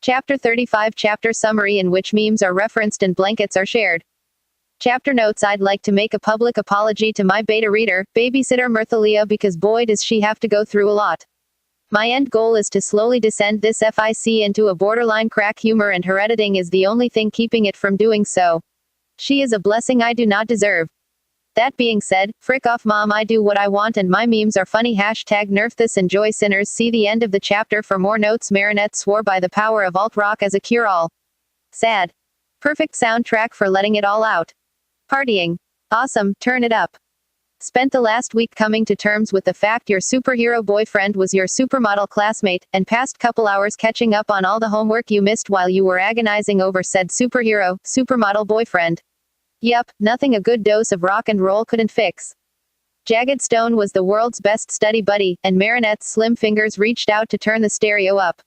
Chapter 35 Chapter Summary in which memes are referenced and blankets are shared. Chapter notes. I'd like to make a public apology to my beta reader, babysitter Mirthalia, because boy does she have to go through a lot. My end goal is to slowly descend this FIC into a borderline crack humor, and her editing is the only thing keeping it from doing so. She is a blessing I do not deserve. That being said, frick off mom, I do what I want and my memes are funny. Hashtag nerf this. Enjoy sinners. See the end of the chapter for more notes. Marinette swore by the power of alt-rock as a cure-all. Sad. Perfect soundtrack for letting it all out. Partying. Awesome, turn it up. Spent the last week coming to terms with the fact your superhero boyfriend was your supermodel classmate, and past couple hours catching up on all the homework you missed while you were agonizing over said supermodel boyfriend. Yup, nothing a good dose of rock and roll couldn't fix. Jagged Stone was the world's best study buddy, and Marinette's slim fingers reached out to turn the stereo up.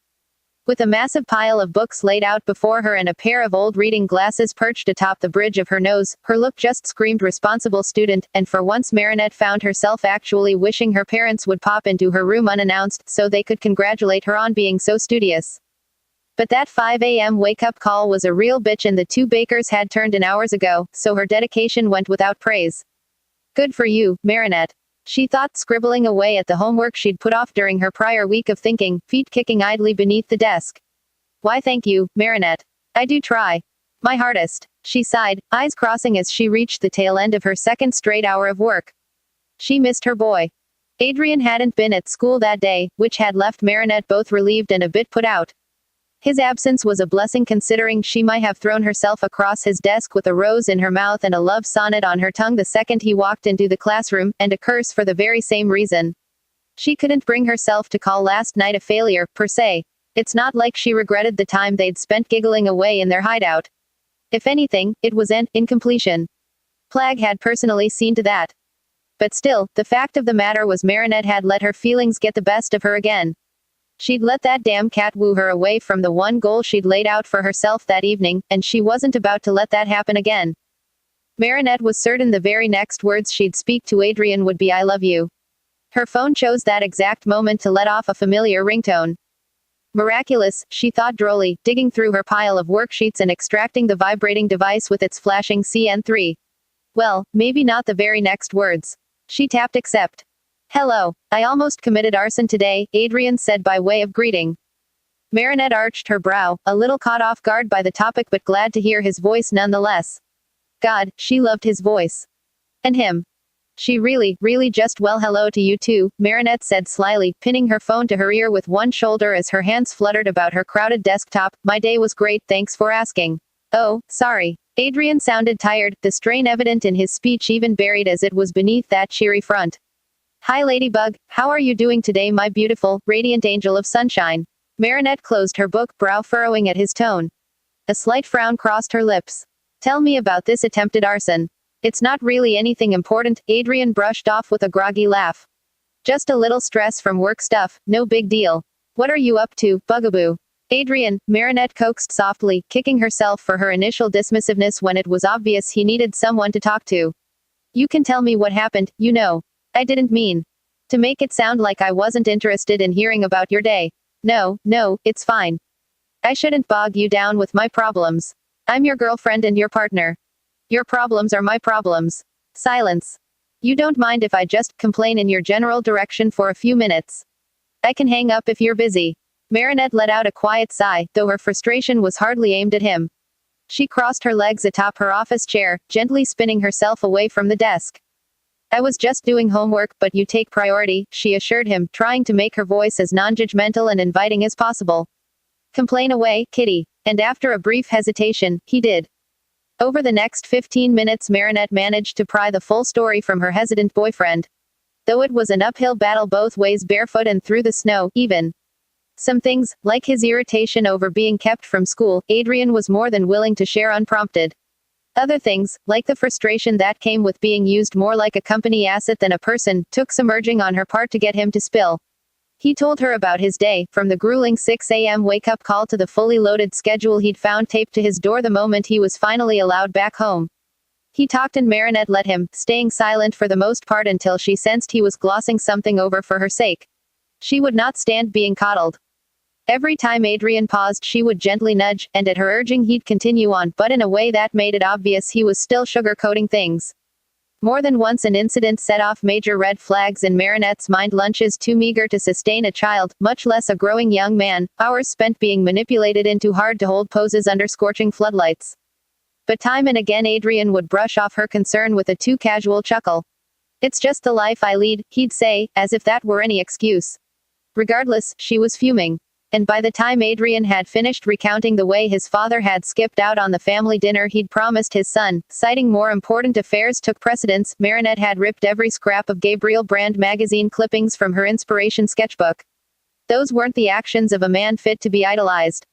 With a massive pile of books laid out before her and a pair of old reading glasses perched atop the bridge of her nose, her look just screamed responsible student, and for once Marinette found herself actually wishing her parents would pop into her room unannounced so they could congratulate her on being so studious. But that 5 a.m. wake-up call was a real bitch, and the two bakers had turned in hours ago, so her dedication went without praise. Good for you, Marinette. She thought, scribbling away at the homework she'd put off during her prior week of thinking, feet kicking idly beneath the desk. Why thank you, Marinette. I do try. My hardest. She sighed, eyes crossing as she reached the tail end of her second straight hour of work. She missed her boy. Adrien hadn't been at school that day, which had left Marinette both relieved and a bit put out. His absence was a blessing, considering she might have thrown herself across his desk with a rose in her mouth and a love sonnet on her tongue the second he walked into the classroom, and a curse for the very same reason. She couldn't bring herself to call last night a failure, per se. It's not like she regretted the time they'd spent giggling away in their hideout. If anything, it was an incompletion. Plague had personally seen to that. But still, the fact of the matter was Marinette had let her feelings get the best of her again. She'd let that damn cat woo her away from the one goal she'd laid out for herself that evening, and she wasn't about to let that happen again. Marinette was certain the very next words she'd speak to Adrien would be "I love you." Her phone chose that exact moment to let off a familiar ringtone. Miraculous, she thought drolly, digging through her pile of worksheets and extracting the vibrating device with its flashing CN3. Well, maybe not the very next words. She tapped accept. Hello. I almost committed arson today, Adrien said by way of greeting. Marinette arched her brow, a little caught off guard by the topic but glad to hear his voice nonetheless. God, she loved his voice. And him. She really just well hello to you too, Marinette said slyly, pinning her phone to her ear with one shoulder as her hands fluttered about her crowded desktop. My day was great, thanks for asking. Oh, sorry. Adrien sounded tired, the strain evident in his speech even buried as it was beneath that cheery front. Hi Ladybug, how are you doing today, my beautiful, radiant angel of sunshine? Marinette closed her book, brow furrowing at his tone. A slight frown crossed her lips. Tell me about this attempted arson. It's not really anything important, Adrien brushed off with a groggy laugh. Just a little stress from work stuff, no big deal. What are you up to, bugaboo? Adrien, Marinette coaxed softly, kicking herself for her initial dismissiveness when it was obvious he needed someone to talk to. You can tell me what happened, you know. I didn't mean to make it sound like I wasn't interested in hearing about your day. No, it's fine. I shouldn't bog you down with my problems. I'm your girlfriend and your partner. Your problems are my problems. Silence. You don't mind if I just complain in your general direction for a few minutes? I can hang up if you're busy. Marinette let out a quiet sigh, though her frustration was hardly aimed at him. She crossed her legs atop her office chair, gently spinning herself away from the desk. I was just doing homework, but you take priority, she assured him, trying to make her voice as non-judgmental and inviting as possible. Complain away, kitty. And after a brief hesitation, he did. Over the next 15 minutes Marinette managed to pry the full story from her hesitant boyfriend. Though it was an uphill battle both ways, barefoot and through the snow, even. Some things, like his irritation over being kept from school, Adrien was more than willing to share unprompted. Other things, like the frustration that came with being used more like a company asset than a person, took some urging on her part to get him to spill. He told her about his day, from the grueling 6 a.m. wake-up call to the fully loaded schedule he'd found taped to his door the moment he was finally allowed back home. He talked and Marinette let him, staying silent for the most part until she sensed he was glossing something over for her sake. She would not stand being coddled. Every time Adrien paused, she would gently nudge, and at her urging he'd continue on, but in a way that made it obvious he was still sugarcoating things. More than once an incident set off major red flags in Marinette's mind. Lunches too meager to sustain a child, much less a growing young man, hours spent being manipulated into hard-to-hold poses under scorching floodlights. But time and again Adrien would brush off her concern with a too casual chuckle. "It's just the life I lead," he'd say, as if that were any excuse. Regardless, she was fuming. And by the time Adrien had finished recounting the way his father had skipped out on the family dinner he'd promised his son, citing more important affairs took precedence, Marinette had ripped every scrap of Gabriel brand magazine clippings from her inspiration sketchbook. Those weren't the actions of a man fit to be idolized.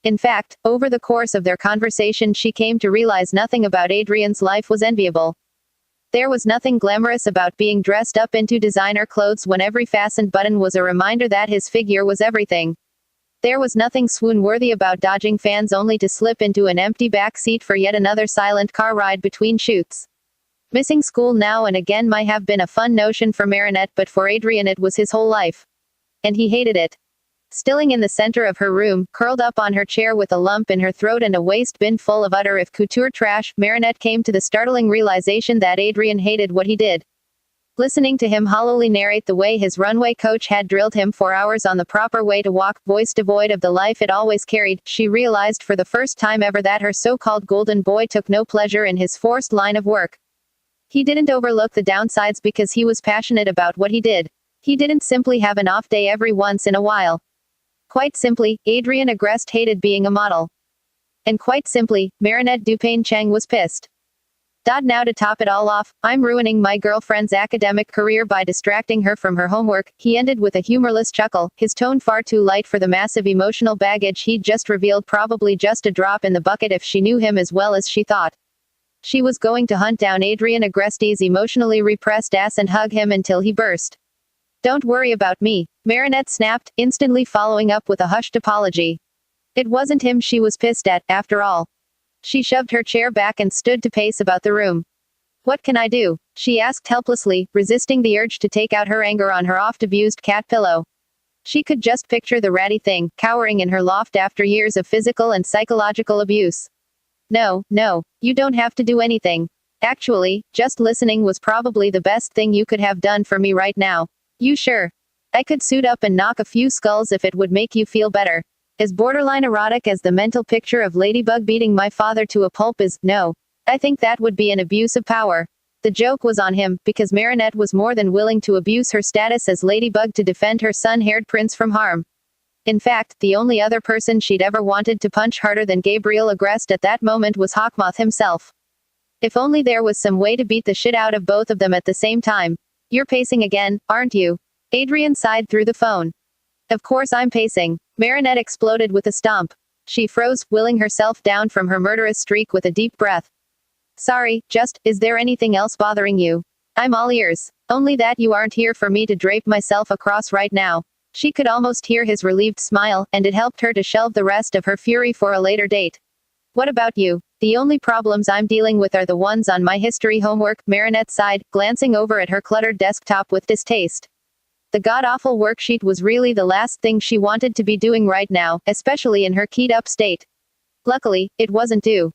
In fact, over the course of their conversation she came to realize nothing about Adrien's life was enviable. There was nothing glamorous about being dressed up into designer clothes when every fastened button was a reminder that his figure was everything. There was nothing swoon-worthy about dodging fans only to slip into an empty back seat for yet another silent car ride between shoots. Missing school now and again might have been a fun notion for Marinette, but for Adrien it was his whole life. And he hated it. Stilling in the center of her room, curled up on her chair with a lump in her throat and a waste bin full of utter if couture trash, Marinette came to the startling realization that Adrien hated what he did. Listening to him hollowly narrate the way his runway coach had drilled him for hours on the proper way to walk, voice devoid of the life it always carried, she realized for the first time ever that her so-called golden boy took no pleasure in his forced line of work. He didn't overlook the downsides because he was passionate about what he did. He didn't simply have an off day every once in a while. Quite simply, Adrien Agreste hated being a model. And quite simply, Marinette Dupain-Cheng was pissed. Now to top it all off, "I'm ruining my girlfriend's academic career by distracting her from her homework," he ended with a humorless chuckle, his tone far too light for the massive emotional baggage he'd just revealed, probably just a drop in the bucket if she knew him as well as she thought. She was going to hunt down Adrien Agreste's emotionally repressed ass and hug him until he burst. "Don't worry about me," Marinette snapped, instantly following up with a hushed apology. It wasn't him she was pissed at, after all. She shoved her chair back and stood to pace about the room. "What can I do?" she asked helplessly, resisting the urge to take out her anger on her oft-abused cat pillow. She could just picture the ratty thing, cowering in her loft after years of physical and psychological abuse. No, you don't have to do anything. Actually, just listening was probably the best thing you could have done for me right now. You sure? I could suit up and knock a few skulls if it would make you feel better. As borderline erotic as the mental picture of Ladybug beating my father to a pulp is, no. I think that would be an abuse of power. The joke was on him, because Marinette was more than willing to abuse her status as Ladybug to defend her sun-haired prince from harm. In fact, the only other person she'd ever wanted to punch harder than Gabriel Agreste at that moment was Hawkmoth himself. If only there was some way to beat the shit out of both of them at the same time. "You're pacing again, aren't you?" Adrien sighed through the phone. "Of course I'm pacing." Marinette exploded with a stomp. She froze, willing herself down from her murderous streak with a deep breath. "Sorry, is there anything else bothering you? I'm all ears. Only that you aren't here for me to drape myself across right now." She could almost hear his relieved smile, and it helped her to shelve the rest of her fury for a later date. "What about you? The only problems I'm dealing with are the ones on my history homework," Marinette sighed, glancing over at her cluttered desktop with distaste. The god-awful worksheet was really the last thing she wanted to be doing right now, especially in her keyed-up state. Luckily, it wasn't due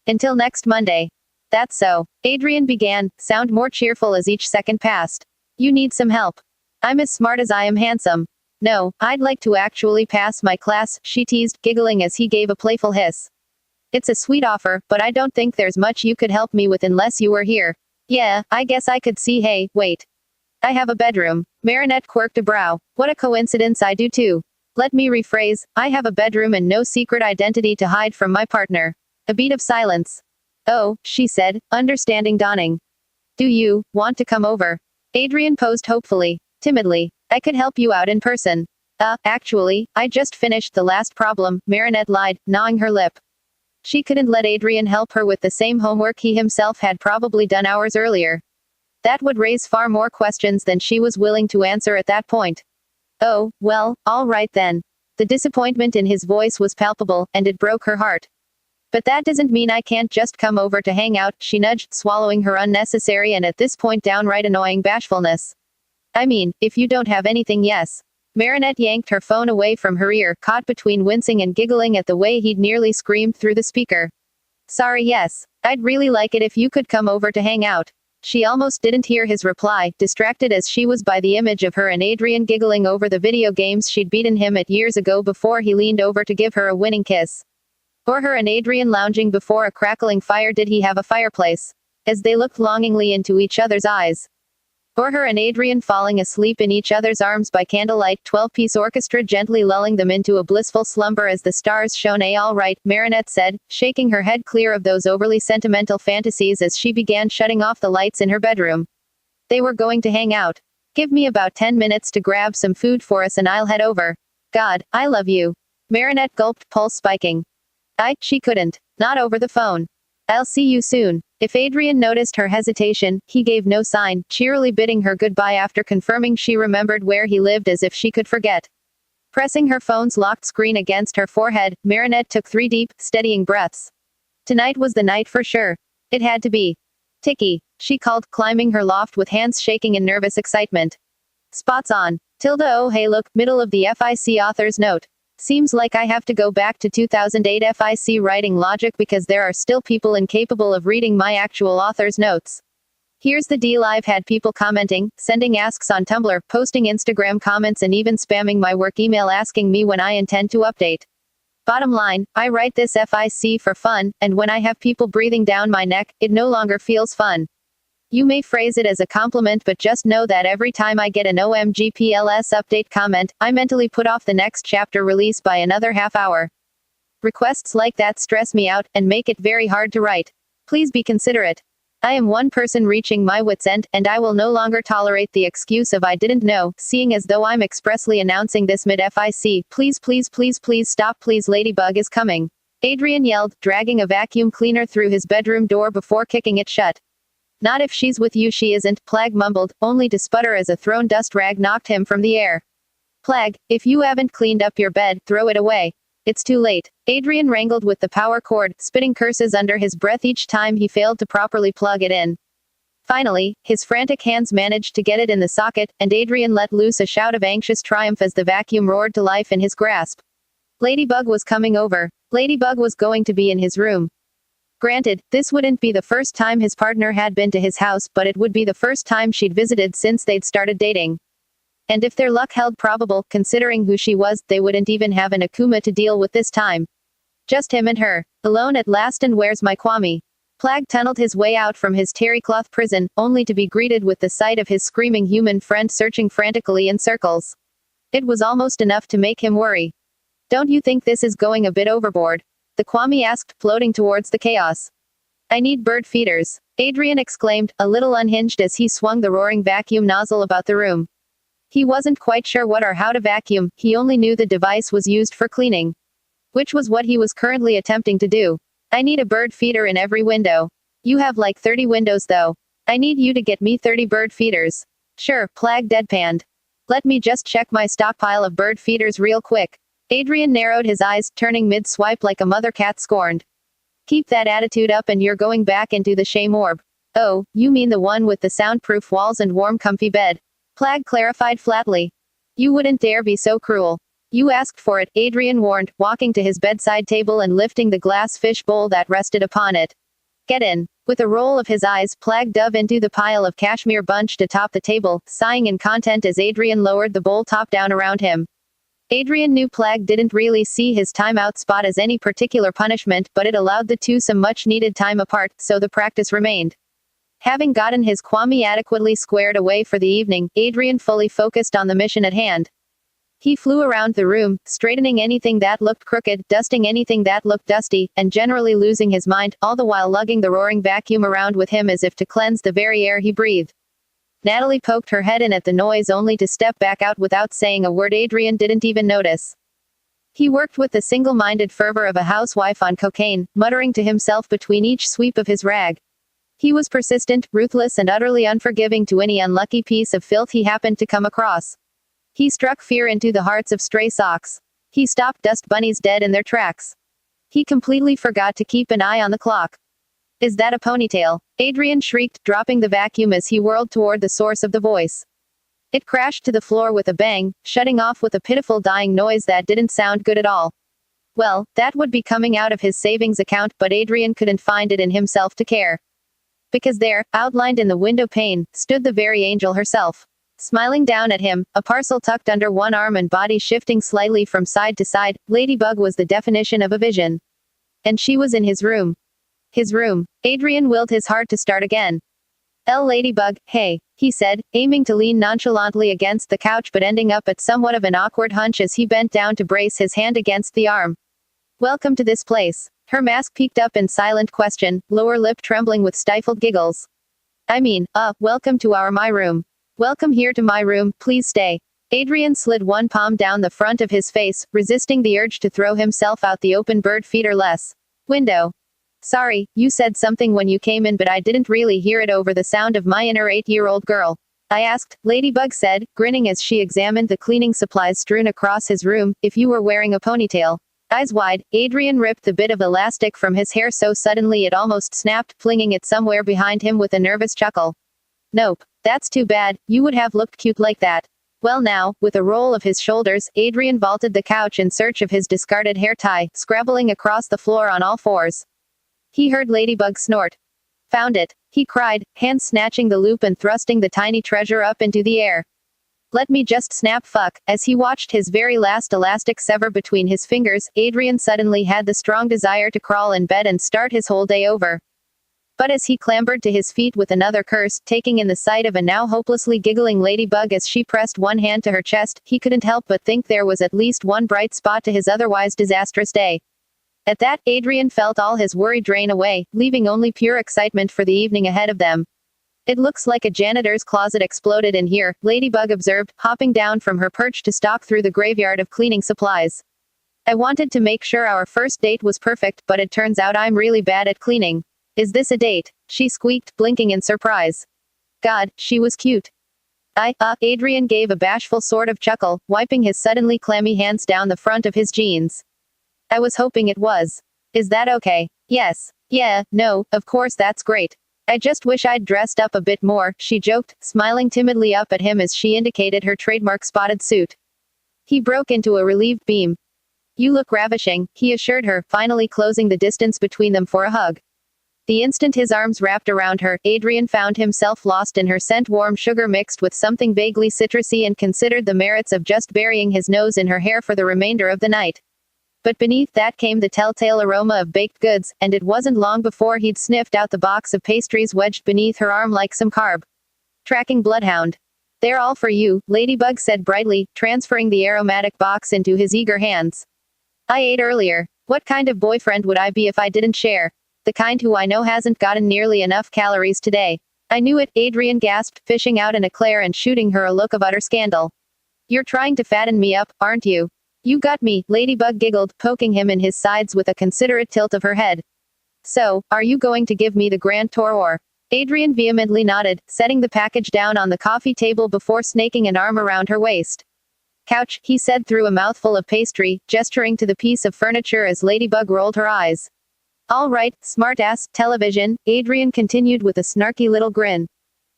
until next Monday. "That's so," Adrien began, sound more cheerful as each second passed. "You need some help. I'm as smart as I am handsome. No, I'd like to actually pass my class," she teased, giggling as he gave a playful hiss. "It's a sweet offer, but I don't think there's much you could help me with unless you were here." "Yeah, I guess I could see. Hey, wait. I have a bedroom." Marinette quirked a brow. "What a coincidence, I do too. Let me rephrase, I have a bedroom and no secret identity to hide from my partner." A beat of silence. "Oh," she said, understanding dawning. "Do you want to come over?" Adrien posed hopefully. Timidly. "I could help you out in person." Actually, I just finished the last problem," Marinette lied, gnawing her lip. She couldn't let Adrien help her with the same homework he himself had probably done hours earlier. That would raise far more questions than she was willing to answer at that point. "Oh, well, all right then." The disappointment in his voice was palpable, and it broke her heart. "But that doesn't mean I can't just come over to hang out," she nudged, swallowing her unnecessary and at this point downright annoying bashfulness. "I mean, if you don't have anything, yes." Marinette yanked her phone away from her ear, caught between wincing and giggling at the way he'd nearly screamed through the speaker. Sorry, yes. I'd really like it if you could come over to hang out. She almost didn't hear his reply, distracted as she was by the image of her and Adrien giggling over the video games she'd beaten him at years ago before he leaned over to give her a winning kiss. Or her and Adrien lounging before a crackling fire. Did he have a fireplace? As they looked longingly into each other's eyes. Or her and Adrien falling asleep in each other's arms by candlelight, 12-piece orchestra gently lulling them into a blissful slumber as the stars shone. All right, Marinette said, shaking her head clear of those overly sentimental fantasies as she began shutting off the lights in her bedroom. They were going to hang out. Give me about 10 minutes to grab some food for us and I'll head over. God, I love you. Marinette gulped, pulse spiking. She couldn't. Not over the phone. I'll see you soon. If Adrien noticed her hesitation, he gave no sign, cheerily bidding her goodbye after confirming she remembered where he lived as if she could forget. Pressing her phone's locked screen against her forehead, Marinette took 3 deep, steadying breaths. Tonight was the night for sure. It had to be. Ticky, she called, climbing her loft with hands shaking in nervous excitement. Spots on. Oh hey look, middle of the FIC author's note. Seems like I have to go back to 2008 FIC writing logic because there are still people incapable of reading my actual author's notes. Here's the deal: I've had people commenting, sending asks on Tumblr, posting Instagram comments and even spamming my work email asking me when I intend to update. Bottom line, I write this FIC for fun, and when I have people breathing down my neck, it no longer feels fun. You may phrase it as a compliment, but just know that every time I get an OMGPLS update comment, I mentally put off the next chapter release by another half hour. Requests like that stress me out, and make it very hard to write. Please be considerate. I am one person reaching my wit's end, and I will no longer tolerate the excuse of I didn't know, seeing as though I'm expressly announcing this mid-FIC. Please, please, please, please stop, please. Ladybug is coming. Adrien yelled, dragging a vacuum cleaner through his bedroom door before kicking it shut. Not if she's with you, she isn't, Plag mumbled, only to sputter as a thrown dust rag knocked him from the air. Plag, if you haven't cleaned up your bed, throw it away. It's too late. Adrien wrangled with the power cord, spitting curses under his breath each time he failed to properly plug it in. Finally, his frantic hands managed to get it in the socket, and Adrien let loose a shout of anxious triumph as the vacuum roared to life in his grasp. Ladybug was coming over. Ladybug was going to be in his room. Granted, this wouldn't be the first time his partner had been to his house, but it would be the first time she'd visited since they'd started dating. And if their luck held probable, considering who she was, they wouldn't even have an Akuma to deal with this time. Just him and her. Alone at last. And where's my Kwame? Plag tunneled his way out from his terrycloth prison, only to be greeted with the sight of his screaming human friend searching frantically in circles. It was almost enough to make him worry. Don't you think this is going a bit overboard? The Kwame asked, floating towards the chaos. I need bird feeders, Adrien exclaimed, a little unhinged as he swung the roaring vacuum nozzle about the room. He wasn't quite sure what or how to vacuum, he only knew the device was used for cleaning. Which was what he was currently attempting to do. I need a bird feeder in every window. You have like 30 windows though. I need you to get me 30 bird feeders. Sure, Plag deadpanned. Let me just check my stockpile of bird feeders real quick. Adrien narrowed his eyes, turning mid-swipe like a mother cat scorned. Keep that attitude up and you're going back into the shame orb. Oh, you mean the one with the soundproof walls and warm comfy bed. Plag clarified flatly. You wouldn't dare be so cruel. You asked for it, Adrien warned, walking to his bedside table and lifting the glass fish bowl that rested upon it. Get in. With a roll of his eyes, Plag dove into the pile of cashmere bunched atop the table, sighing in content as Adrien lowered the bowl top down around him. Adrien knew Plag didn't really see his timeout spot as any particular punishment, but it allowed the two some much-needed time apart, so the practice remained. Having gotten his Kwame adequately squared away for the evening, Adrien fully focused on the mission at hand. He flew around the room, straightening anything that looked crooked, dusting anything that looked dusty, and generally losing his mind, all the while lugging the roaring vacuum around with him as if to cleanse the very air he breathed. Natalie poked her head in at the noise only to step back out without saying a word. Adrien didn't even notice. He worked with the single-minded fervor of a housewife on cocaine, muttering to himself between each sweep of his rag. He was persistent, ruthless and utterly unforgiving to any unlucky piece of filth he happened to come across. He struck fear into the hearts of stray socks. He stopped dust bunnies dead in their tracks. He completely forgot to keep an eye on the clock. Is that a ponytail? Adrien shrieked, dropping the vacuum as he whirled toward the source of the voice. It crashed to the floor with a bang, shutting off with a pitiful dying noise that didn't sound good at all. Well, that would be coming out of his savings account, but Adrien couldn't find it in himself to care. Because there, outlined in the window pane, stood the very angel herself. Smiling down at him, a parcel tucked under one arm and body shifting slightly from side to side, Ladybug was the definition of a vision. And she was in his room. His room. Adrien willed his heart to start again. Ladybug, hey, he said, aiming to lean nonchalantly against the couch but ending up at somewhat of an awkward hunch as he bent down to brace his hand against the arm. Welcome to this place. Her mask peeked up in silent question, lower lip trembling with stifled giggles. I mean, welcome to my room. Welcome here to my room, please stay. Adrien slid one palm down the front of his face, resisting the urge to throw himself out the open bird-feeder-less window. Sorry, you said something when you came in but I didn't really hear it over the sound of my inner 8-year-old girl. I asked, Ladybug said, grinning as she examined the cleaning supplies strewn across his room, if you were wearing a ponytail. Eyes wide, Adrien ripped the bit of elastic from his hair so suddenly it almost snapped, flinging it somewhere behind him with a nervous chuckle. Nope. That's too bad, you would have looked cute like that. Well now, with a roll of his shoulders, Adrien vaulted the couch in search of his discarded hair tie, scrabbling across the floor on all fours. He heard Ladybug snort. Found it, he cried, hands snatching the loop and thrusting the tiny treasure up into the air. Let me just snap fuck. As he watched his very last elastic sever between his fingers, Adrien suddenly had the strong desire to crawl in bed and start his whole day over. But as he clambered to his feet with another curse, taking in the sight of a now hopelessly giggling Ladybug as she pressed one hand to her chest, he couldn't help but think there was at least one bright spot to his otherwise disastrous day. At that, Adrien felt all his worry drain away, leaving only pure excitement for the evening ahead of them. It looks like a janitor's closet exploded in here, Ladybug observed, hopping down from her perch to stalk through the graveyard of cleaning supplies. I wanted to make sure our first date was perfect, but it turns out I'm really bad at cleaning. Is this a date? She squeaked, blinking in surprise. God, she was cute. Adrien gave a bashful sort of chuckle, wiping his suddenly clammy hands down the front of his jeans. I was hoping it was. Is that okay? Yes. Yeah, no, of course that's great. I just wish I'd dressed up a bit more, she joked, smiling timidly up at him as she indicated her trademark spotted suit. He broke into a relieved beam. You look ravishing, he assured her, finally closing the distance between them for a hug. The instant his arms wrapped around her, Adrien found himself lost in her scent, warm sugar mixed with something vaguely citrusy, and considered the merits of just burying his nose in her hair for the remainder of the night. But beneath that came the telltale aroma of baked goods, and it wasn't long before he'd sniffed out the box of pastries wedged beneath her arm like some carb tracking bloodhound. They're all for you, Ladybug said brightly, transferring the aromatic box into his eager hands. I ate earlier. What kind of boyfriend would I be if I didn't share? The kind who I know hasn't gotten nearly enough calories today. I knew it, Adrien gasped, fishing out an eclair and shooting her a look of utter scandal. You're trying to fatten me up, aren't you? You got me, Ladybug giggled, poking him in his sides with a considerate tilt of her head. So, are you going to give me the grand tour or? Adrien vehemently nodded, setting the package down on the coffee table before snaking an arm around her waist. Couch, he said through a mouthful of pastry, gesturing to the piece of furniture as Ladybug rolled her eyes. All right, smart-ass, television, Adrien continued with a snarky little grin.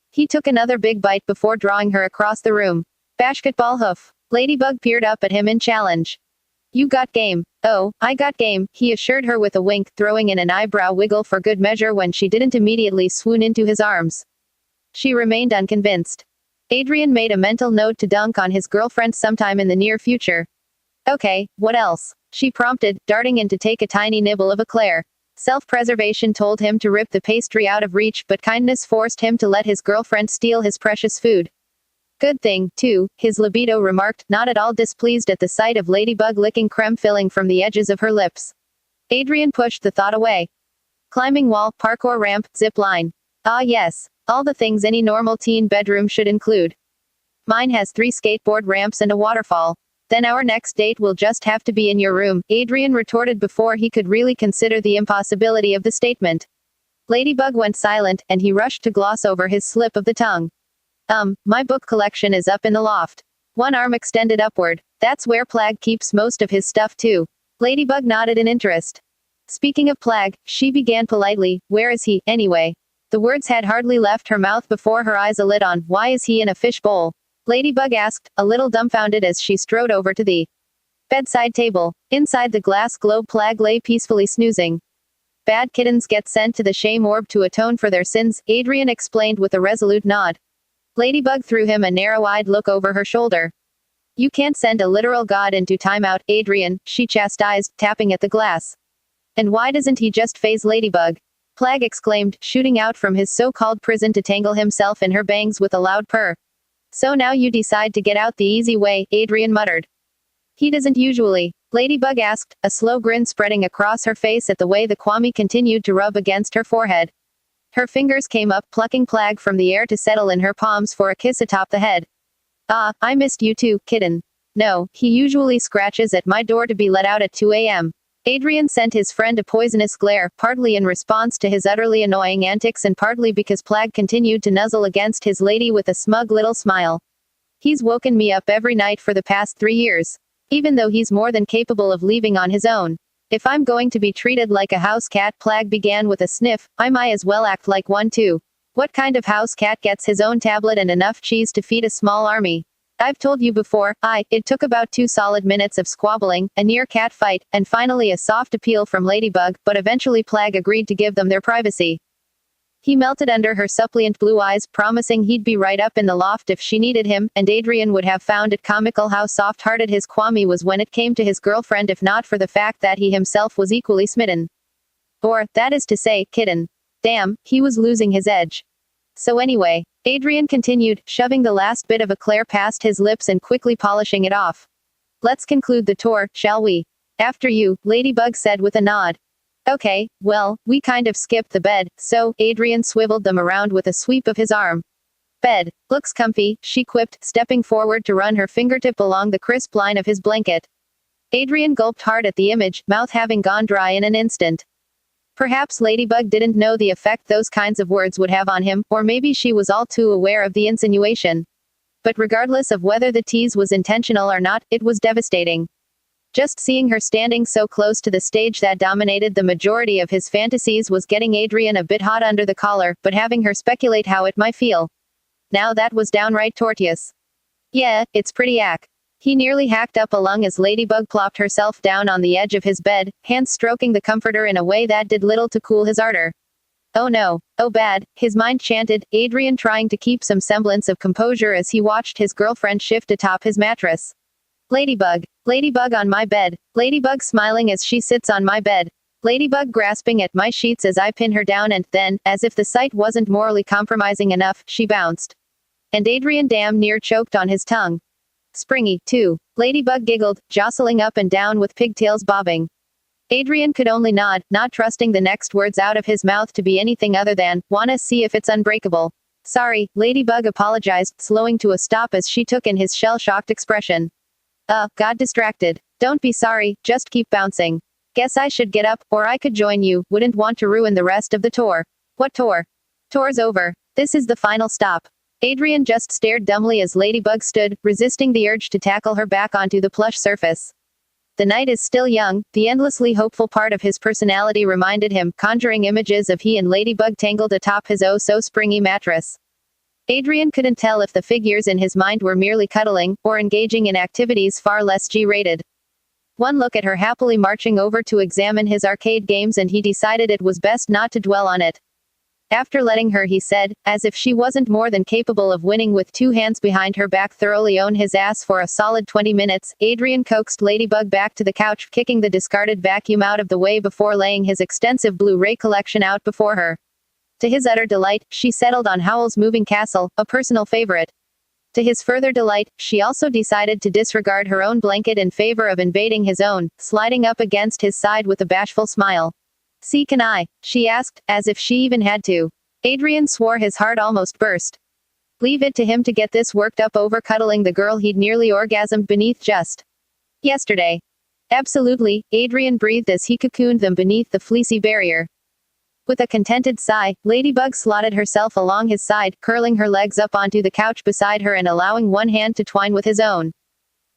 He took another big bite before drawing her across the room. Basketball hoof. Ladybug peered up at him in challenge. You got game. Oh, I got game, he assured her with a wink, throwing in an eyebrow wiggle for good measure when she didn't immediately swoon into his arms. She remained unconvinced. Adrien made a mental note to dunk on his girlfriend sometime in the near future. Okay, what else? She prompted, darting in to take a tiny nibble of eclair. Self-preservation told him to rip the pastry out of reach, but kindness forced him to let his girlfriend steal his precious food. Good thing, too, his libido remarked, not at all displeased at the sight of Ladybug licking creme filling from the edges of her lips. Adrien pushed the thought away. Climbing wall, parkour ramp, zip line. Ah yes, all the things any normal teen bedroom should include. Mine has 3 skateboard ramps and a waterfall. Then our next date will just have to be in your room, Adrien retorted before he could really consider the impossibility of the statement. Ladybug went silent, and he rushed to gloss over his slip of the tongue. My book collection is up in the loft. One arm extended upward. That's where Plag keeps most of his stuff too. Ladybug nodded in interest. Speaking of Plag, she began politely, where is he, anyway? The words had hardly left her mouth before her eyes alit on, why is he in a fish bowl? Ladybug asked, a little dumbfounded as she strode over to the bedside table. Inside the glass globe, Plag lay peacefully snoozing. Bad kittens get sent to the shame orb to atone for their sins, Adrien explained with a resolute nod. Ladybug threw him a narrow-eyed look over her shoulder. You can't send a literal god into timeout, Adrien, she chastised, tapping at the glass. And why doesn't he just phase Ladybug? Plag exclaimed, shooting out from his so-called prison to tangle himself in her bangs with a loud purr. So now you decide to get out the easy way, Adrien muttered. He doesn't usually, Ladybug asked, a slow grin spreading across her face at the way the Kwami continued to rub against her forehead. Her fingers came up, plucking Plag from the air to settle in her palms for a kiss atop the head. Ah, I missed you too, kitten. No, he usually scratches at my door to be let out at 2 a.m. Adrien sent his friend a poisonous glare, partly in response to his utterly annoying antics and partly because Plag continued to nuzzle against his lady with a smug little smile. He's woken me up every night for the past 3 years. Even though he's more than capable of leaving on his own. If I'm going to be treated like a house cat, Plag began with a sniff, I might as well act like one too. What kind of house cat gets his own tablet and enough cheese to feed a small army? I've told you before, it took about 2 solid minutes of squabbling, a near cat fight, and finally a soft appeal from Ladybug, but eventually Plag agreed to give them their privacy. He melted under her suppliant blue eyes, promising he'd be right up in the loft if she needed him, and Adrien would have found it comical how soft-hearted his Kwami was when it came to his girlfriend if not for the fact that he himself was equally smitten. Or, that is to say, kitten. Damn, he was losing his edge. So anyway, Adrien continued, shoving the last bit of eclair past his lips and quickly polishing it off. Let's conclude the tour, shall we? After you, Ladybug said with a nod. Okay, well, we kind of skipped the bed, so, Adrien swiveled them around with a sweep of his arm. Bed. Looks comfy, she quipped, stepping forward to run her fingertip along the crisp line of his blanket. Adrien gulped hard at the image, mouth having gone dry in an instant. Perhaps Ladybug didn't know the effect those kinds of words would have on him, or maybe she was all too aware of the insinuation. But regardless of whether the tease was intentional or not, it was devastating. Just seeing her standing so close to the stage that dominated the majority of his fantasies was getting Adrien a bit hot under the collar, but having her speculate how it might feel. Now that was downright tortuous. Yeah, it's pretty ack. He nearly hacked up a lung as Ladybug plopped herself down on the edge of his bed, hands stroking the comforter in a way that did little to cool his ardor. Oh no, oh bad, his mind chanted, Adrien trying to keep some semblance of composure as he watched his girlfriend shift atop his mattress. Ladybug. Ladybug on my bed. Ladybug smiling as she sits on my bed. Ladybug grasping at my sheets as I pin her down and then, as if the sight wasn't morally compromising enough, she bounced. And Adrien damn near choked on his tongue. Springy, too. Ladybug giggled, jostling up and down with pigtails bobbing. Adrien could only nod, not trusting the next words out of his mouth to be anything other than, wanna see if it's unbreakable. Sorry, Ladybug apologized, slowing to a stop as she took in his shell-shocked expression. Got distracted. Don't be sorry, just keep bouncing. Guess I should get up, or I could join you, wouldn't want to ruin the rest of the tour. What tour? Tour's over. This is the final stop. Adrien just stared dumbly as Ladybug stood, resisting the urge to tackle her back onto the plush surface. The night is still young, the endlessly hopeful part of his personality reminded him, conjuring images of he and Ladybug tangled atop his oh-so-springy mattress. Adrien couldn't tell if the figures in his mind were merely cuddling, or engaging in activities far less G-rated. One look at her happily marching over to examine his arcade games and he decided it was best not to dwell on it. After letting her, he said, as if she wasn't more than capable of winning with 2 hands behind her back, thoroughly own his ass for a solid 20 minutes, Adrien coaxed Ladybug back to the couch, kicking the discarded vacuum out of the way before laying his extensive Blu-ray collection out before her. To his utter delight, she settled on Howl's Moving Castle, a personal favorite. To his further delight, she also decided to disregard her own blanket in favor of invading his own, sliding up against his side with a bashful smile. See, can I? She asked, as if she even had to. Adrien swore his heart almost burst. Leave it to him to get this worked up over cuddling the girl he'd nearly orgasmed beneath just yesterday. Absolutely, Adrien breathed as he cocooned them beneath the fleecy barrier. With a contented sigh, Ladybug slotted herself along his side, curling her legs up onto the couch beside her and allowing one hand to twine with his own.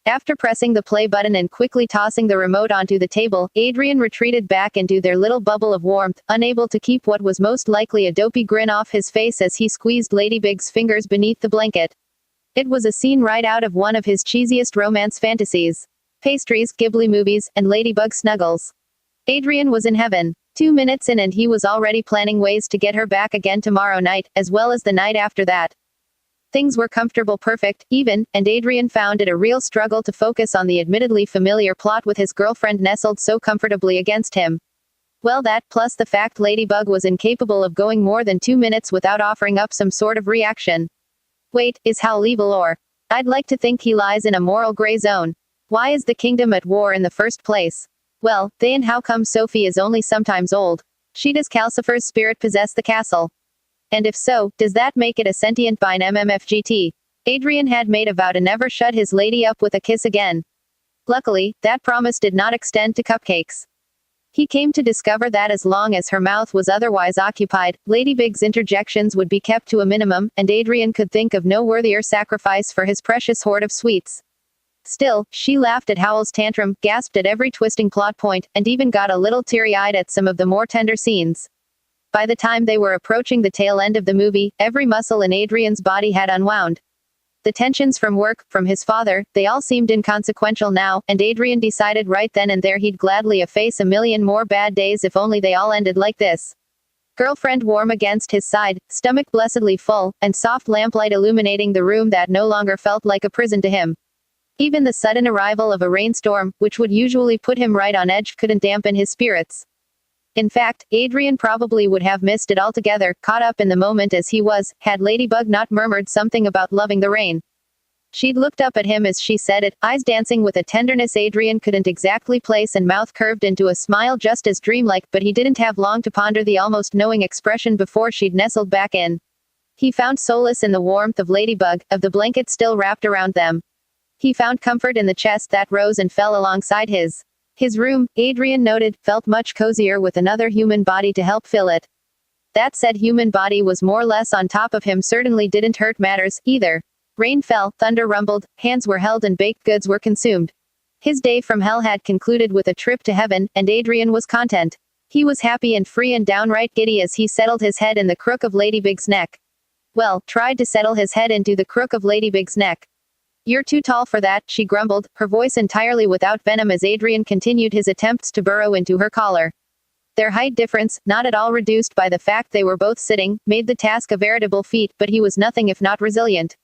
After pressing the play button and quickly tossing the remote onto the table, Adrien retreated back into their little bubble of warmth, unable to keep what was most likely a dopey grin off his face as he squeezed Ladybug's fingers beneath the blanket. It was a scene right out of one of his cheesiest romance fantasies. Pastries, Ghibli movies, and ladybug snuggles. Adrien was in heaven. 2 minutes in and he was already planning ways to get her back again tomorrow night, as well as the night after that. Things were comfortable, perfect, even, and Adrien found it a real struggle to focus on the admittedly familiar plot with his girlfriend nestled so comfortably against him. Well, that, plus the fact Ladybug was incapable of going more than 2 minutes without offering up some sort of reaction. Wait, is Howl evil or? I'd like to think he lies in a moral gray zone. Why is the kingdom at war in the first place? Well, then how come Sophie is only sometimes old? Does Calcifer's spirit possess the castle? And if so, does that make it a sentient by an MMFGT? Adrien had made a vow to never shut his lady up with a kiss again. Luckily, that promise did not extend to cupcakes. He came to discover that as long as her mouth was otherwise occupied, Ladybug's interjections would be kept to a minimum, and Adrien could think of no worthier sacrifice for his precious hoard of sweets. Still, she laughed at Howl's tantrum, gasped at every twisting plot point, and even got a little teary-eyed at some of the more tender scenes. By the time they were approaching the tail end of the movie, every muscle in Adrien's body had unwound. The tensions from work, from his father, they all seemed inconsequential now, and Adrien decided right then and there he'd gladly efface a million more bad days if only they all ended like this. Girlfriend warm against his side, stomach blessedly full, and soft lamplight illuminating the room that no longer felt like a prison to him. Even the sudden arrival of a rainstorm, which would usually put him right on edge, couldn't dampen his spirits. In fact, Adrien probably would have missed it altogether, caught up in the moment as he was, had Ladybug not murmured something about loving the rain. She'd looked up at him as she said it, eyes dancing with a tenderness Adrien couldn't exactly place and mouth curved into a smile just as dreamlike, but he didn't have long to ponder the almost knowing expression before she'd nestled back in. He found solace in the warmth of Ladybug, of the blanket still wrapped around them. He found comfort in the chest that rose and fell alongside his. His room, Adrien noted, felt much cozier with another human body to help fill it. That said human body was more or less on top of him certainly didn't hurt matters, either. Rain fell, thunder rumbled, hands were held and baked goods were consumed. His day from hell had concluded with a trip to heaven, and Adrien was content. He was happy and free and downright giddy as he settled his head in the crook of Ladybug's neck. Well, tried to settle his head into the crook of Ladybug's neck. You're too tall for that, she grumbled, her voice entirely without venom as Adrien continued his attempts to burrow into her collar. Their height difference, not at all reduced by the fact they were both sitting, made the task a veritable feat, but he was nothing if not resilient.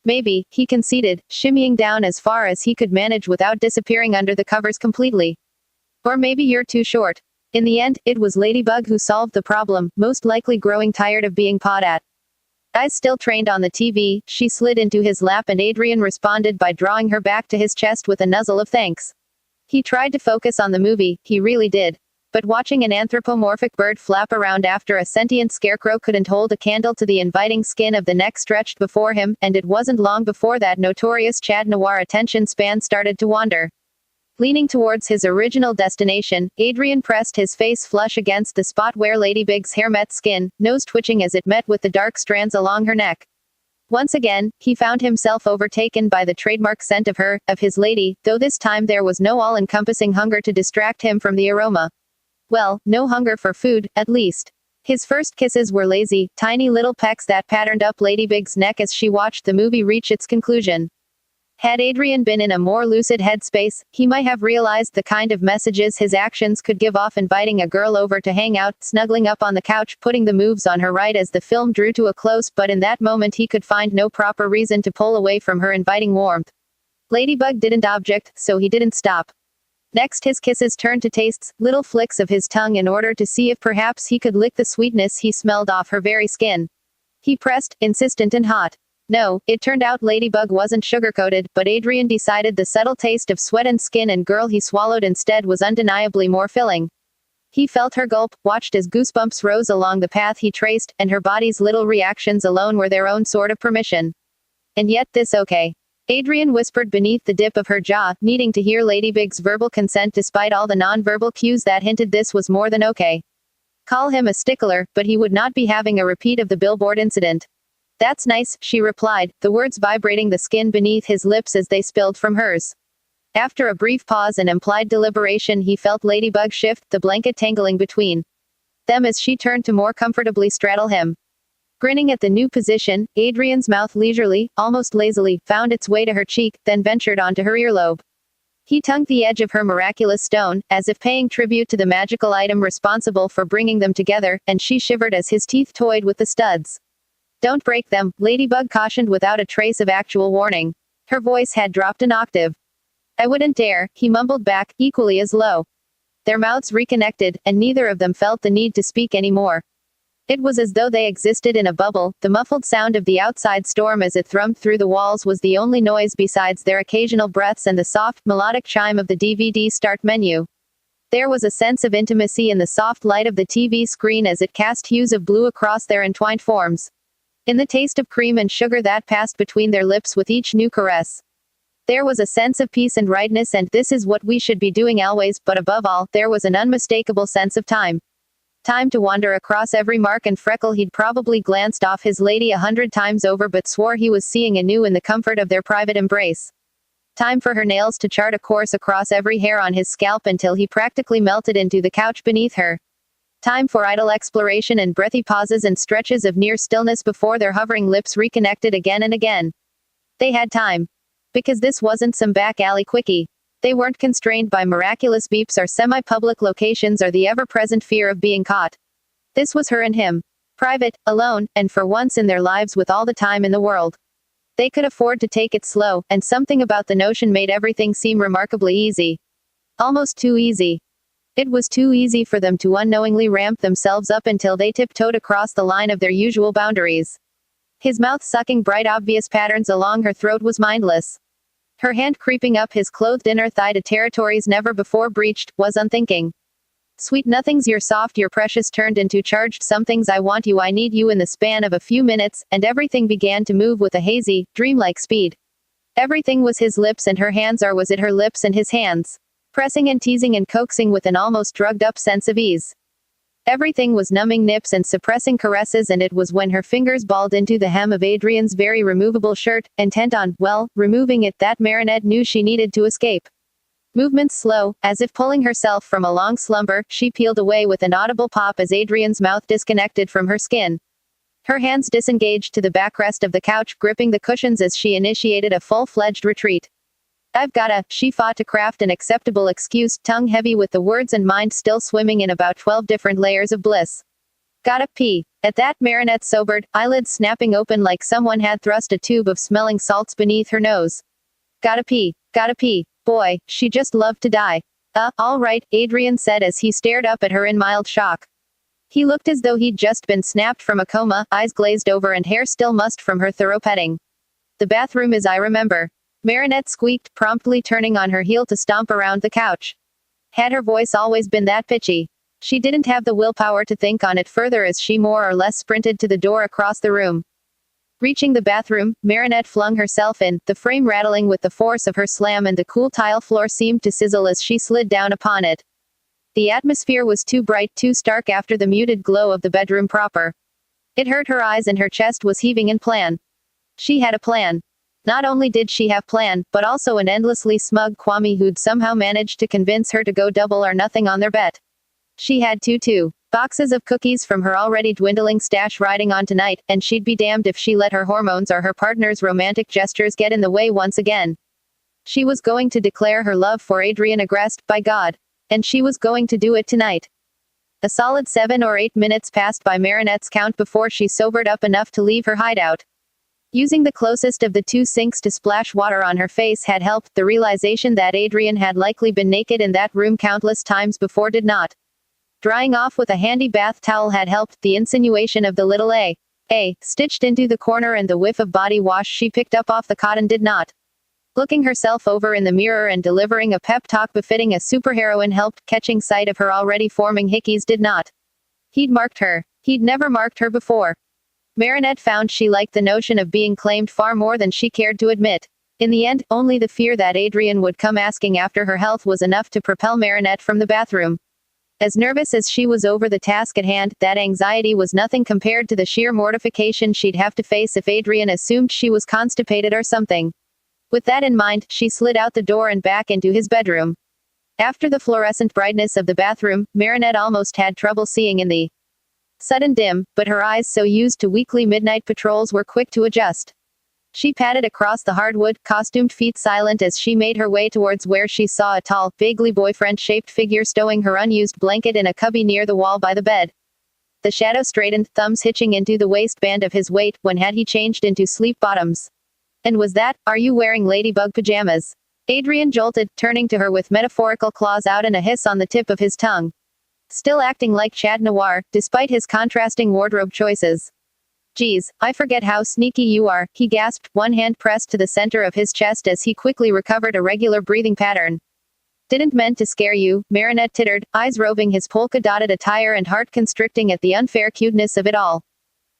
Maybe, he conceded, shimmying down as far as he could manage without disappearing under the covers completely. Or maybe you're too short. In the end, it was Ladybug who solved the problem, most likely growing tired of being pawed at. Eyes still trained on the TV, she slid into his lap and Adrien responded by drawing her back to his chest with a nuzzle of thanks. He tried to focus on the movie, he really did. But watching an anthropomorphic bird flap around after a sentient scarecrow couldn't hold a candle to the inviting skin of the neck stretched before him, and it wasn't long before that notorious Chad Noir attention span started to wander. Leaning towards his original destination, Adrien pressed his face flush against the spot where Ladybug's hair met skin, nose twitching as it met with the dark strands along her neck. Once again, he found himself overtaken by the trademark scent of her, of his lady, though this time there was no all-encompassing hunger to distract him from the aroma. Well, no hunger for food, at least. His first kisses were lazy, tiny little pecks that patterned up Ladybug's neck as she watched the movie reach its conclusion. Had Adrien been in a more lucid headspace, he might have realized the kind of messages his actions could give off, inviting a girl over to hang out, snuggling up on the couch, putting the moves on her right as the film drew to a close, but in that moment he could find no proper reason to pull away from her inviting warmth. Ladybug didn't object, so he didn't stop. Next his kisses turned to tastes, little flicks of his tongue in order to see if perhaps he could lick the sweetness he smelled off her very skin. He pressed, insistent and hot. No, it turned out Ladybug wasn't sugar-coated, but Adrien decided the subtle taste of sweat and skin and girl he swallowed instead was undeniably more filling. He felt her gulp, watched as goosebumps rose along the path he traced, and her body's little reactions alone were their own sort of permission. And yet this okay. Adrien whispered beneath the dip of her jaw, needing to hear Ladybug's verbal consent despite all the non-verbal cues that hinted this was more than okay. Call him a stickler, but he would not be having a repeat of the billboard incident. That's nice, she replied, the words vibrating the skin beneath his lips as they spilled from hers. After a brief pause and implied deliberation he felt Ladybug shift, the blanket tangling between them as she turned to more comfortably straddle him. Grinning at the new position, Adrien's mouth leisurely, almost lazily, found its way to her cheek, then ventured onto her earlobe. He tongued the edge of her miraculous stone, as if paying tribute to the magical item responsible for bringing them together, and she shivered as his teeth toyed with the studs. "Don't break them," Ladybug cautioned without a trace of actual warning. Her voice had dropped an octave. "I wouldn't dare," he mumbled back, equally as low. Their mouths reconnected, and neither of them felt the need to speak anymore. It was as though they existed in a bubble. The muffled sound of the outside storm as it thrummed through the walls was the only noise besides their occasional breaths and the soft, melodic chime of the DVD start menu. There was a sense of intimacy in the soft light of the TV screen as it cast hues of blue across their entwined forms. In the taste of cream and sugar that passed between their lips with each new caress. There was a sense of peace and rightness, and this is what we should be doing always, but above all, there was an unmistakable sense of time. Time to wander across every mark and freckle he'd probably glanced off his lady 100 times over but swore he was seeing anew in the comfort of their private embrace. Time for her nails to chart a course across every hair on his scalp until he practically melted into the couch beneath her. Time for idle exploration and breathy pauses and stretches of near stillness before their hovering lips reconnected again and again. They had time. Because this wasn't some back alley quickie. They weren't constrained by miraculous beeps or semi-public locations or the ever-present fear of being caught. This was her and him. Private, alone, and for once in their lives with all the time in the world. They could afford to take it slow, and something about the notion made everything seem remarkably easy. Almost too easy. It was too easy for them to unknowingly ramp themselves up until they tiptoed across the line of their usual boundaries. His mouth sucking bright obvious patterns along her throat was mindless. Her hand creeping up his clothed inner thigh to territories never before breached, was unthinking. Sweet nothings, you're soft, you're precious turned into charged somethings. I want you, I need you in the span of a few minutes, and everything began to move with a hazy, dreamlike speed. Everything was his lips and her hands, or was it her lips and his hands? Pressing and teasing and coaxing with an almost drugged-up sense of ease. Everything was numbing nips and suppressing caresses, and it was when her fingers balled into the hem of Adrien's very removable shirt, intent on, well, removing it, that Marinette knew she needed to escape. Movements slow, as if pulling herself from a long slumber, she peeled away with an audible pop as Adrien's mouth disconnected from her skin. Her hands disengaged to the backrest of the couch, gripping the cushions as she initiated a full-fledged retreat. "I've gotta," she fought to craft an acceptable excuse, tongue heavy with the words and mind still swimming in about 12 different layers of bliss. "Gotta pee." At that, Marinette sobered, eyelids snapping open like someone had thrust a tube of smelling salts beneath her nose. "Gotta pee. Gotta pee." Boy, she just loved to die. All right," Adrien said as he stared up at her in mild shock. He looked as though he'd just been snapped from a coma, eyes glazed over and hair still mussed from her thorough petting. "The bathroom is, I remember." Marinette squeaked, promptly turning on her heel to stomp around the couch. Had her voice always been that pitchy? She didn't have the willpower to think on it further as she more or less sprinted to the door across the room. Reaching the bathroom, Marinette flung herself in, the frame rattling with the force of her slam, and the cool tile floor seemed to sizzle as she slid down upon it. The atmosphere was too bright, too stark after the muted glow of the bedroom proper. It hurt her eyes and her chest was heaving in plan. She had a plan. Not only did she have plan, but also an endlessly smug Kwame who'd somehow managed to convince her to go double or nothing on their bet. She had two boxes of cookies from her already dwindling stash riding on tonight, and she'd be damned if she let her hormones or her partner's romantic gestures get in the way once again. She was going to declare her love for Adrien Agreste, by God. And she was going to do it tonight. A solid 7 or 8 minutes passed by Marinette's count before she sobered up enough to leave her hideout. Using the closest of the two sinks to splash water on her face had helped. The realization that Adrien had likely been naked in that room countless times before did not. Drying off with a handy bath towel had helped. The insinuation of the little A stitched into the corner and the whiff of body wash she picked up off the cotton did not. Looking herself over in the mirror and delivering a pep talk befitting a superheroine helped. Catching sight of her already forming hickeys did not. He'd marked her. He'd never marked her before. Marinette found she liked the notion of being claimed far more than she cared to admit. In the end, only the fear that Adrien would come asking after her health was enough to propel Marinette from the bathroom. As nervous as she was over the task at hand, that anxiety was nothing compared to the sheer mortification she'd have to face if Adrien assumed she was constipated or something. With that in mind, she slid out the door and back into his bedroom. After the fluorescent brightness of the bathroom, Marinette almost had trouble seeing in the Sudden dim, but her eyes so used to weekly midnight patrols were quick to adjust. She padded across the hardwood, costumed feet silent as she made her way towards where she saw a tall, vaguely boyfriend-shaped figure stowing her unused blanket in a cubby near the wall by the bed. The shadow straightened, thumbs hitching into the waistband of his weight. When had he changed into sleep bottoms? And was that, are you wearing ladybug pajamas? Adrien jolted, turning to her with metaphorical claws out and a hiss on the tip of his tongue. Still acting like Chad Noir, despite his contrasting wardrobe choices. Geez, I forget how sneaky you are, he gasped, one hand pressed to the center of his chest as he quickly recovered a regular breathing pattern. Didn't meant to scare you, Marinette tittered, eyes roving his polka-dotted attire and heart constricting at the unfair cuteness of it all.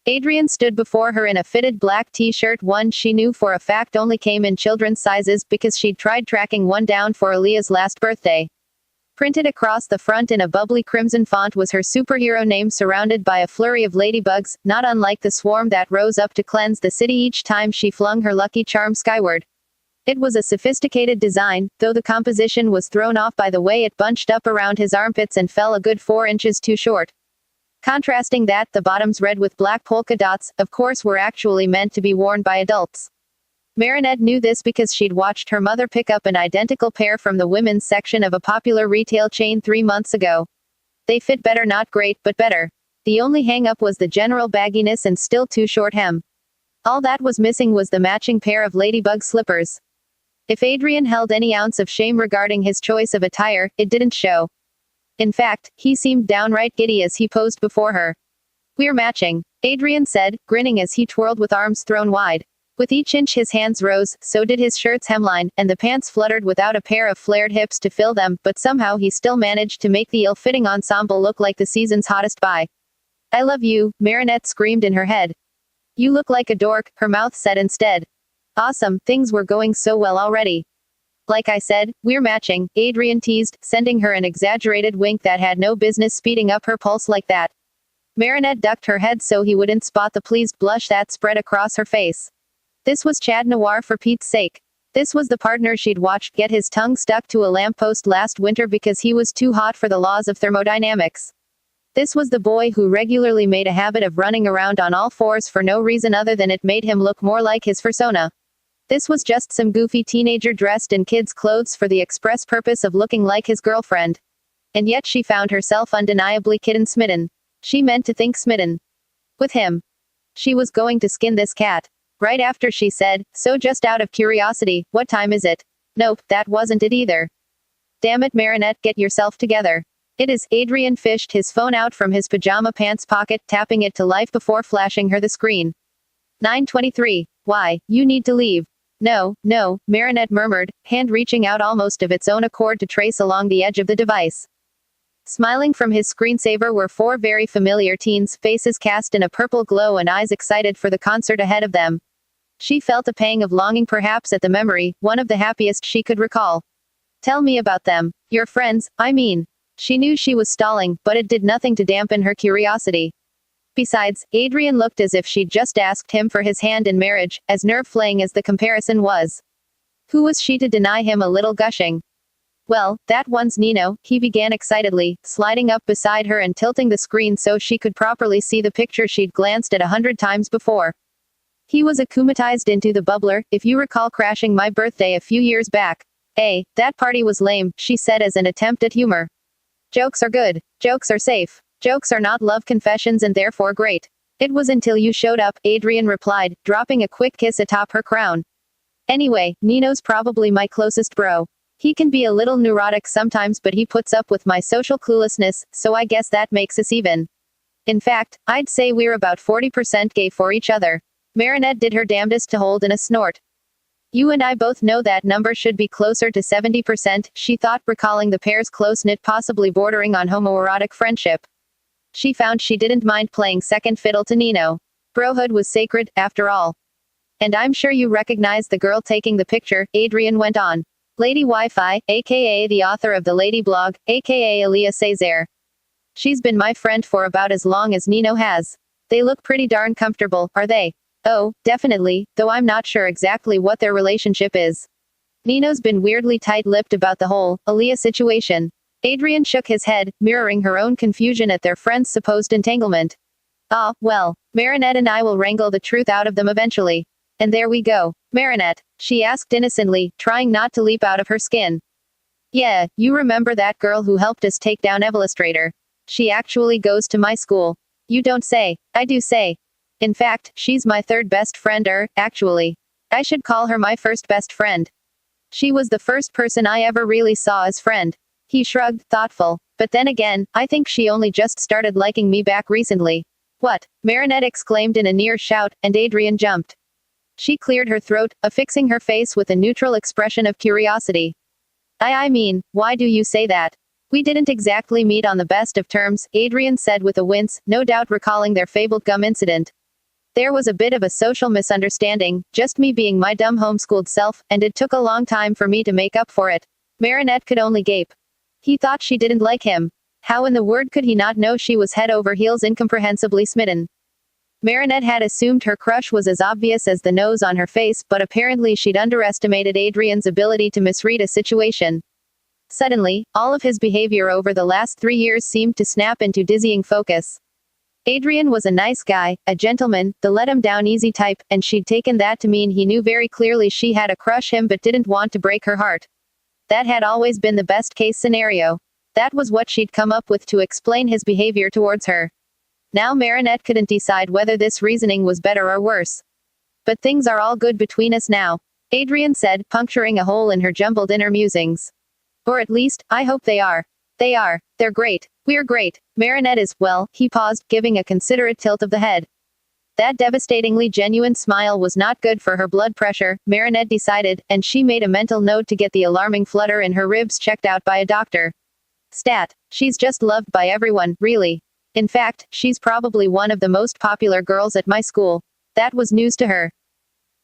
Adrien stood before her in a fitted black t-shirt, one she knew for a fact only came in children's sizes because she'd tried tracking one down for Aaliyah's last birthday. Printed across the front in a bubbly crimson font was her superhero name, surrounded by a flurry of ladybugs, not unlike the swarm that rose up to cleanse the city each time she flung her lucky charm skyward. It was a sophisticated design, though the composition was thrown off by the way it bunched up around his armpits and fell a good 4 inches too short. Contrasting that, the bottoms red with black polka dots, of course, were actually meant to be worn by adults. Marinette knew this because she'd watched her mother pick up an identical pair from the women's section of a popular retail chain 3 months ago. They fit better, not great, but better. The only hang-up was the general bagginess and still too short hem. All that was missing was the matching pair of ladybug slippers. If Adrien held any ounce of shame regarding his choice of attire, it didn't show. In fact, he seemed downright giddy as he posed before her. "We're matching," Adrien said, grinning as he twirled with arms thrown wide. With each inch his hands rose, so did his shirt's hemline, and the pants fluttered without a pair of flared hips to fill them, but somehow he still managed to make the ill-fitting ensemble look like the season's hottest buy. "I love you," Marinette screamed in her head. "You look like a dork," her mouth said instead. Awesome, things were going so well already. "Like I said, we're matching," Adrien teased, sending her an exaggerated wink that had no business speeding up her pulse like that. Marinette ducked her head so he wouldn't spot the pleased blush that spread across her face. This was Chad Noir, for Pete's sake. This was the partner she'd watched get his tongue stuck to a lamppost last winter because he was too hot for the laws of thermodynamics. This was the boy who regularly made a habit of running around on all fours for no reason other than it made him look more like his persona. This was just some goofy teenager dressed in kids' clothes for the express purpose of looking like his girlfriend. And yet she found herself undeniably kitten-smitten. She meant to think smitten. With him. She was going to skin this cat. Right after she said, "So just out of curiosity, what time is it?" Nope, that wasn't it either. "Damn it, Marinette, get yourself together." "It is." Adrien fished his phone out from his pajama pants pocket, tapping it to life before flashing her the screen. 9:23. "Why, you need to leave." No, Marinette murmured, hand reaching out almost of its own accord to trace along the edge of the device. Smiling from his screensaver were 4 very familiar teens, faces cast in a purple glow and eyes excited for the concert ahead of them. She felt a pang of longing perhaps at the memory, one of the happiest she could recall. "Tell me about them. Your friends, I mean." She knew she was stalling, but it did nothing to dampen her curiosity. Besides, Adrien looked as if she'd just asked him for his hand in marriage, as nerve-flaying as the comparison was. Who was she to deny him a little gushing? "Well, that one's Nino," he began excitedly, sliding up beside her and tilting the screen so she could properly see the picture she'd glanced at 100 times before. "He was akumatized into the bubbler, if you recall crashing my birthday a few years back." That party was lame," she said as an attempt at humor. "Jokes are good. Jokes are safe. Jokes are not love confessions and therefore great." "It was until you showed up," Adrien replied, dropping a quick kiss atop her crown. "Anyway, Nino's probably my closest bro. He can be a little neurotic sometimes, but he puts up with my social cluelessness, so I guess that makes us even. In fact, I'd say we're about 40% gay for each other." Marinette did her damnedest to hold in a snort. "You and I both know that number should be closer to 70%, she thought, recalling the pair's close-knit, possibly bordering on homoerotic friendship. She found she didn't mind playing second fiddle to Nino. Brohood was sacred, after all. "And I'm sure you recognize the girl taking the picture," Adrien went on. "Lady Wi-Fi, aka the author of the Lady blog, aka Aaliyah Césaire. She's been my friend for about as long as Nino has. They look pretty darn comfortable, are they?" "Oh, definitely, though I'm not sure exactly what their relationship is. Nino's been weirdly tight-lipped about the whole Aaliyah situation." Adrien shook his head, mirroring her own confusion at their friend's supposed entanglement. Ah, well, Marinette and I will wrangle the truth out of them eventually. And there we go. Marinette, she asked innocently, trying not to leap out of her skin. Yeah, you remember that girl who helped us take down Evillustrator. She actually goes to my school. You don't say. I do say. In fact, she's my third best friend, actually. I should call her my first best friend. She was the first person I ever really saw as friend. He shrugged, thoughtful. But then again, I think she only just started liking me back recently. What? Marinette exclaimed in a near shout, and Adrien jumped. She cleared her throat, affixing her face with a neutral expression of curiosity. I mean, why do you say that? We didn't exactly meet on the best of terms, Adrien said with a wince, no doubt recalling their fabled gum incident. There was a bit of a social misunderstanding, just me being my dumb homeschooled self, and it took a long time for me to make up for it. Marinette could only gape. He thought she didn't like him. How in the world could he not know she was head over heels incomprehensibly smitten? Marinette had assumed her crush was as obvious as the nose on her face, but apparently she'd underestimated Adrien's ability to misread a situation. Suddenly, all of his behavior over the last 3 years seemed to snap into dizzying focus. Adrien was a nice guy, a gentleman, the let-him-down easy type, and she'd taken that to mean he knew very clearly she had a crush him but didn't want to break her heart. That had always been the best-case scenario. That was what she'd come up with to explain his behavior towards her. Now Marinette couldn't decide whether this reasoning was better or worse. But things are all good between us now, Adrien said, puncturing a hole in her jumbled inner musings. Or at least, I hope they are. They are. They're great. We're great. Marinette is, well, he paused, giving a considerate tilt of the head. That devastatingly genuine smile was not good for her blood pressure, Marinette decided, and she made a mental note to get the alarming flutter in her ribs checked out by a doctor. Stat. She's just loved by everyone, really. In fact, she's probably one of the most popular girls at my school. That was news to her.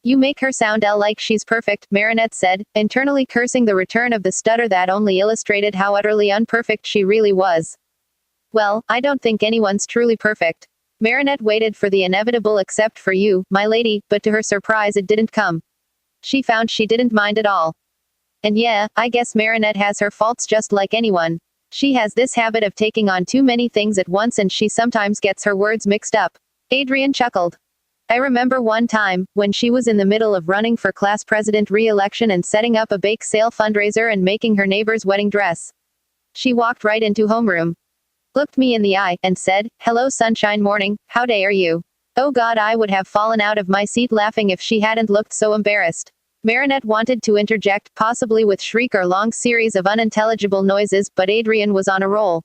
You make her sound like she's perfect, Marinette said, internally cursing the return of the stutter that only illustrated how utterly unperfect she really was. Well, I don't think anyone's truly perfect. Marinette waited for the inevitable except for you, my lady, but to her surprise it didn't come. She found she didn't mind at all. And yeah, I guess Marinette has her faults just like anyone. She has this habit of taking on too many things at once and she sometimes gets her words mixed up. Adrien chuckled. I remember one time, when she was in the middle of running for class president re-election and setting up a bake sale fundraiser and making her neighbor's wedding dress. She walked right into homeroom. Looked me in the eye, and said, "Hello sunshine morning, how dare you?" Oh God, I would have fallen out of my seat laughing if she hadn't looked so embarrassed. Marinette wanted to interject, possibly with shriek or long series of unintelligible noises, but Adrien was on a roll.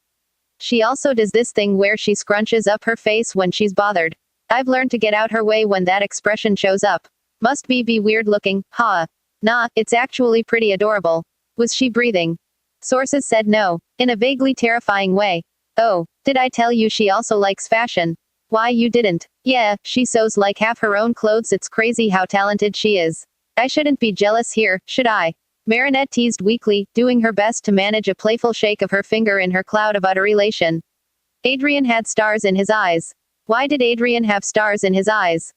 She also does this thing where she scrunches up her face when she's bothered. I've learned to get out her way when that expression shows up. Must be weird looking, huh? Nah, it's actually pretty adorable. Was she breathing? Sources said no. In a vaguely terrifying way. Oh, did I tell you she also likes fashion? Why you didn't? Yeah, she sews like half her own clothes. It's crazy how talented she is. I shouldn't be jealous here, should I? Marinette teased weakly, doing her best to manage a playful shake of her finger in her cloud of utter elation. Adrien had stars in his eyes. Why did Adrien have stars in his eyes?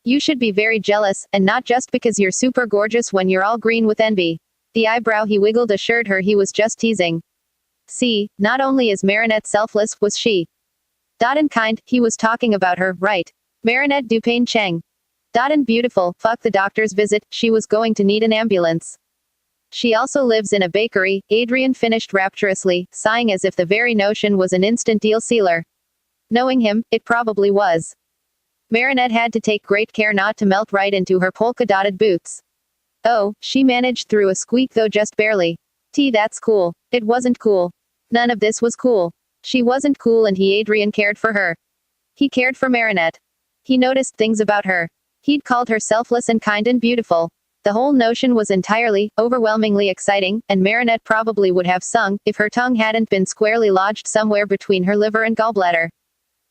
You should be very jealous, and not just because you're super gorgeous when you're all green with envy. The eyebrow he wiggled assured her he was just teasing. See, not only is Marinette selfless, was she and kind, he was talking about her, right? Marinette Dupain Cheng. And beautiful, fuck the doctor's visit, she was going to need an ambulance. She also lives in a bakery, Adrien finished rapturously, sighing as if the very notion was an instant deal sealer. Knowing him, it probably was. Marinette had to take great care not to melt right into her polka-dotted boots. Oh, she managed through a squeak though just barely. That's cool. It wasn't cool. None of this was cool. She wasn't cool and Adrien cared for her. He cared for Marinette. He noticed things about her. He'd called her selfless and kind and beautiful. The whole notion was entirely, overwhelmingly exciting, and Marinette probably would have sung, if her tongue hadn't been squarely lodged somewhere between her liver and gallbladder.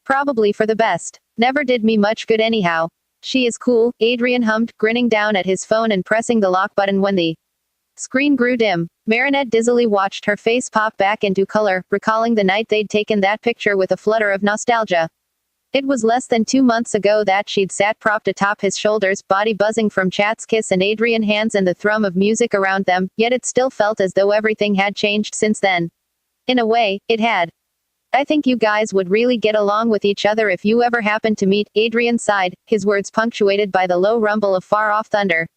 Probably for the best. Never did me much good anyhow. She is cool, Adrien hummed, grinning down at his phone and pressing the lock button when the screen grew dim. Marinette dizzily watched her face pop back into color, recalling the night they'd taken that picture with a flutter of nostalgia. It was less than 2 months ago that she'd sat propped atop his shoulders, body buzzing from Chat's kiss and Adrien hands and the thrum of music around them, yet it still felt as though everything had changed since then. In a way, it had. I think you guys would really get along with each other if you ever happened to meet. Adrien sighed, his words punctuated by the low rumble of far-off thunder.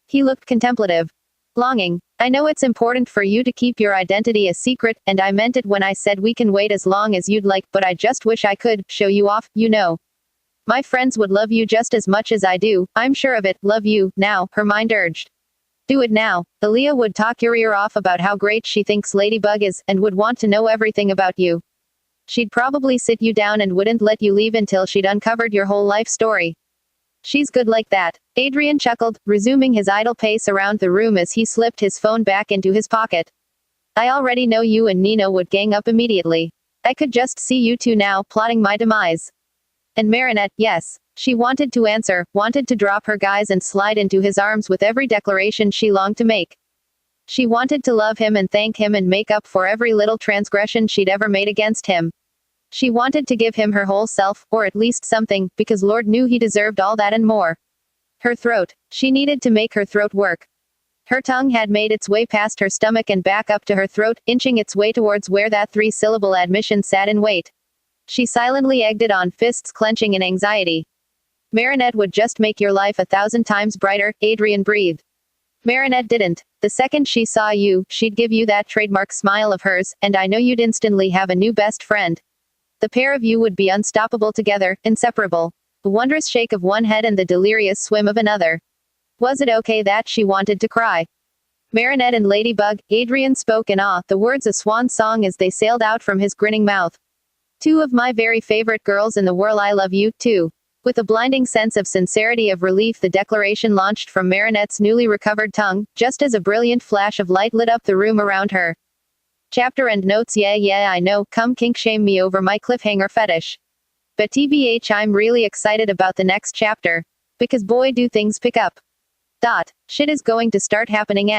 He looked contemplative. Longing. I know it's important for you to keep your identity a secret, and I meant it when I said we can wait as long as you'd like, but I just wish I could show you off, you know. My friends would love you just as much as I do, I'm sure of it. Love you, now, her mind urged. Do it now. Aaliyah would talk your ear off about how great she thinks Ladybug is, and would want to know everything about you. She'd probably sit you down and wouldn't let you leave until she'd uncovered your whole life story. She's good like that. Adrien chuckled, resuming his idle pace around the room as he slipped his phone back into his pocket. I already know you and Nino would gang up immediately. I could just see you two now, plotting my demise. And Marinette, yes. She wanted to answer, wanted to drop her guys and slide into his arms with every declaration she longed to make. She wanted to love him and thank him and make up for every little transgression she'd ever made against him. She wanted to give him her whole self, or at least something, because Lord knew he deserved all that and more. Her throat. She needed to make her throat work. Her tongue had made its way past her stomach and back up to her throat, inching its way towards where that three-syllable admission sat in wait. She silently egged it on, fists clenching in anxiety. Marinette would just make your life 1,000 times brighter, Adrien breathed. Marinette didn't. The second she saw you, she'd give you that trademark smile of hers, and I know you'd instantly have a new best friend. The pair of you would be unstoppable together, inseparable. The wondrous shake of one head and the delirious swim of another. Was it okay that she wanted to cry? Marinette and Ladybug, Adrien spoke in awe, the words a swan song as they sailed out from his grinning mouth. Two of my very favorite girls in the world. I love you, too. With a blinding sense of sincerity of relief, the declaration launched from Marinette's newly recovered tongue, just as a brilliant flash of light lit up the room around her. Chapter end notes. Yeah, I know, come kink shame me over my cliffhanger fetish. But TBH, I'm really excited about the next chapter. Because boy do things pick up. Shit is going to start happening.